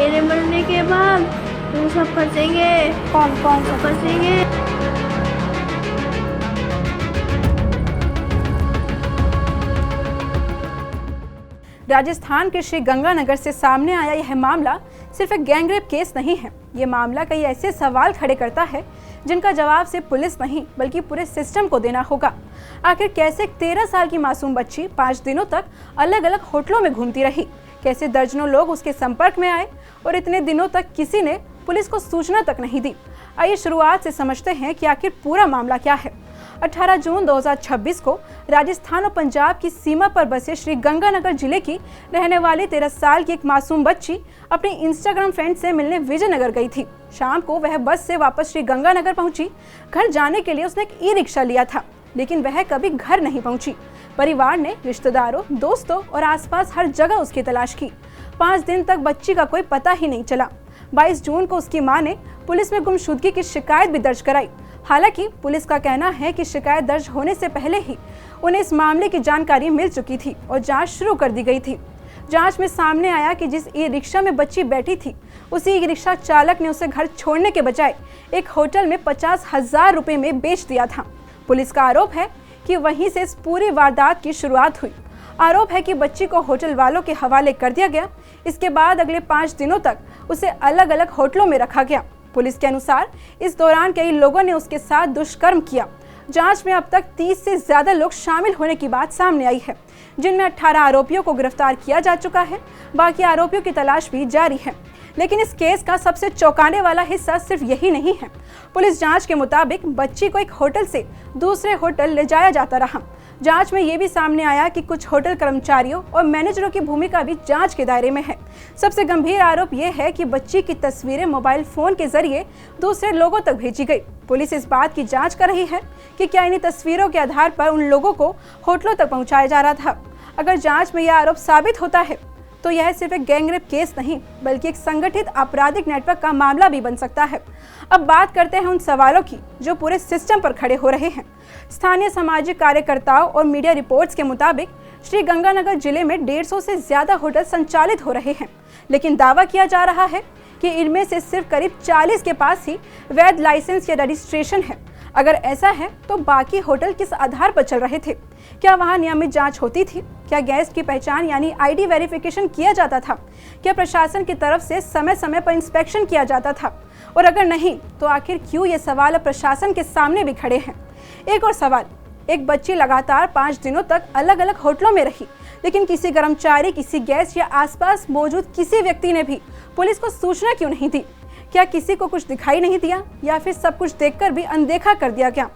मेरे मरने के बाद तुम सब फंसेंगे। कौन कौन सा? फंसेंगे। राजस्थान के श्री गंगानगर से सामने आया यह मामला सिर्फ एक गैंगरेप केस नहीं है। ये मामला कई ऐसे सवाल खड़े करता है जिनका जवाब सिर्फ पुलिस नहीं बल्कि पूरे सिस्टम को देना होगा। आखिर कैसे 13 साल की मासूम बच्ची 5 दिनों तक अलग अलग होटलों में घूमती रही, कैसे दर्जनों लोग उसके संपर्क में आए और इतने दिनों तक किसी ने पुलिस को सूचना तक नहीं दी। आइए शुरुआत से समझते हैं कि आखिर पूरा मामला क्या है। 18 जून 2026 को राजस्थान और पंजाब की सीमा पर बसे श्री गंगानगर जिले की रहने वाली 13 साल की एक मासूम बच्ची अपनी इंस्टाग्राम फ्रेंड से मिलने विजयनगर गई थी। शाम को वह बस से वापस श्री गंगानगर पहुंची। घर जाने के लिए उसने एक ई-रिक्शा लिया था, लेकिन वह कभी घर नहीं पहुंची। परिवार ने रिश्तेदारों, दोस्तों और आसपास हर जगह उसकी तलाश की। 5 दिन तक बच्ची का कोई पता ही नहीं चला। 22 जून को उसकी मां ने पुलिस में गुमशुदगी की शिकायत भी दर्ज कराई। हालांकि पुलिस का कहना है कि शिकायत दर्ज होने से पहले ही उन्हें इस मामले की जानकारी मिल चुकी थी और जांच शुरू कर दी गई थी। जांच में सामने आया कि जिस ई रिक्शा में बच्ची बैठी थी, उसी ई रिक्शा चालक ने उसे घर छोड़ने के बजाय एक होटल में 50,000 रुपए में बेच दिया था। पुलिस का आरोप है कि वहीं से इस पूरी वारदात की शुरुआत हुई। आरोप है कि बच्ची को होटल वालों के हवाले कर दिया गया। इसके बाद अगले 5 दिनों तक उसे अलग अलग होटलों में रखा गया। पुलिस के अनुसार इस दौरान कई लोगों ने उसके साथ दुष्कर्म किया। जांच में अब तक 30 से ज्यादा लोग शामिल होने की बात सामने आई है, जिनमें 18 आरोपियों को गिरफ्तार किया जा चुका है। बाकी आरोपियों की तलाश भी जारी है। लेकिन इस केस का सबसे चौंकाने वाला हिस्सा सिर्फ यही नहीं है। पुलिस जांच के मुताबिक बच्ची को एक होटल से दूसरे होटल ले जाया जाता रहा। जांच में ये भी सामने आया कि कुछ होटल कर्मचारियों और मैनेजरों की भूमिका भी जांच के दायरे में है। सबसे गंभीर आरोप ये है कि बच्ची की तस्वीरें मोबाइल फोन के जरिए दूसरे लोगों तक भेजी गई। पुलिस इस बात की जांच कर रही है कि क्या इन्हीं तस्वीरों के आधार पर उन लोगों को होटलों तक पहुंचाया जा रहा था। अगर जांच में यह आरोप साबित होता है तो यह सिर्फ एक गैंगरेप केस नहीं बल्कि एक संगठित आपराधिक नेटवर्क का मामला भी बन सकता है। अब बात करते हैं उन सवालों की जो पूरे सिस्टम पर खड़े हो रहे हैं। स्थानीय सामाजिक कार्यकर्ताओं और मीडिया रिपोर्ट्स के मुताबिक श्री गंगानगर जिले में 150 से ज्यादा होटल संचालित हो रहे हैं, लेकिन दावा किया जा रहा है कि इनमें से सिर्फ करीब 40 के पास ही वैध लाइसेंस या रजिस्ट्रेशन है। अगर ऐसा है तो बाकी होटल किस आधार पर चल रहे थे? क्या वहां नियमित जांच होती थी? क्या गेस्ट की पहचान यानी आईडी वेरिफिकेशन किया जाता था? क्या प्रशासन की तरफ से समय समय पर इंस्पेक्शन किया जाता था? और अगर नहीं तो आखिर क्यों ये सवाल प्रशासन के सामने भी खड़े हैं? एक और सवाल, एक बच्ची लगातार 5 दिनों तक अलग अलग होटलों में रही, लेकिन किसी कर्मचारी, किसी गेस्ट या आसपास मौजूद किसी व्यक्ति ने भी पुलिस को सूचना क्यों नहीं दी? क्या किसी को कुछ दिखाई नहीं दिया या फिर सब कुछ देखकर भी अनदेखा कर दिया गया?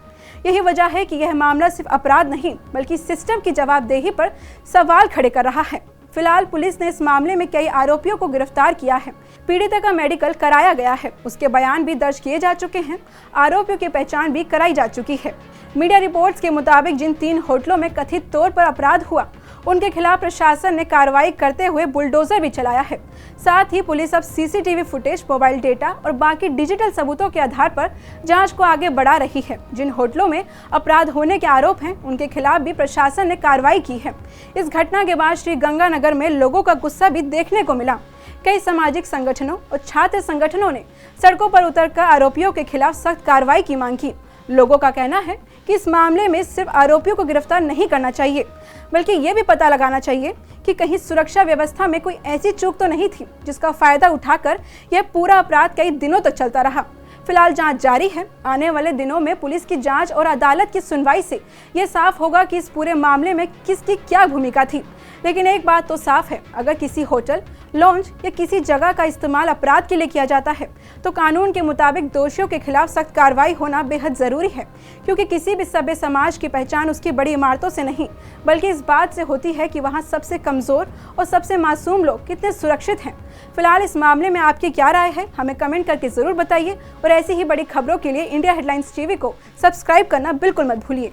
यही वजह है कि यह मामला सिर्फ अपराध नहीं बल्कि सिस्टम की जवाबदेही पर सवाल खड़े कर रहा है। फिलहाल पुलिस ने इस मामले में कई आरोपियों को गिरफ्तार किया है। पीड़िता का मेडिकल कराया गया है, उसके बयान भी दर्ज किए जा चुके हैं। आरोपियों की पहचान भी कराई जा चुकी है। मीडिया रिपोर्ट्स के मुताबिक जिन 3 होटलों में कथित तौर पर अपराध हुआ, उनके खिलाफ प्रशासन ने कार्रवाई करते हुए बुलडोजर भी चलाया है। साथ ही पुलिस अब सीसीटीवी फुटेज, मोबाइल डेटा और बाकी डिजिटल सबूतों के आधार पर जांच को आगे बढ़ा रही है। जिन होटलों में अपराध होने के आरोप हैं, उनके खिलाफ भी प्रशासन ने कार्रवाई की है। इस घटना के बाद श्री गंगानगर में लोगों का गुस्सा भी देखने को मिला। कई सामाजिक संगठनों और छात्र संगठनों ने सड़कों पर उतरकर आरोपियों के खिलाफ सख्त कार्रवाई की मांग की। लोगों का कहना है कि इस मामले में सिर्फ आरोपियों को गिरफ्तार नहीं करना चाहिए बल्कि ये भी पता लगाना चाहिए कि कहीं सुरक्षा व्यवस्था में कोई ऐसी चूक तो नहीं थी जिसका फायदा उठाकर यह पूरा अपराध कई दिनों तक चलता रहा। फिलहाल जांच जारी है। आने वाले दिनों में पुलिस की जांच और अदालत की सुनवाई से यह साफ होगा कि इस पूरे मामले में किसकी क्या भूमिका थी। लेकिन एक बात तो साफ है, अगर किसी होटल, लॉन्ज या किसी जगह का इस्तेमाल अपराध के लिए किया जाता है तो कानून के मुताबिक दोषियों के खिलाफ सख्त कार्रवाई होना बेहद जरूरी है, क्योंकि किसी भी सभ्य समाज की पहचान उसकी बड़ी इमारतों से नहीं बल्कि इस बात से होती है कि वहाँ सबसे कमजोर और सबसे मासूम लोग कितने सुरक्षित हैं। फिलहाल इस मामले में आपकी क्या राय है, हमें कमेंट करके जरूर बताइए और ऐसी ही बड़ी खबरों के लिए इंडिया हेडलाइंस टीवी को सब्सक्राइब करना बिल्कुल मत भूलिए।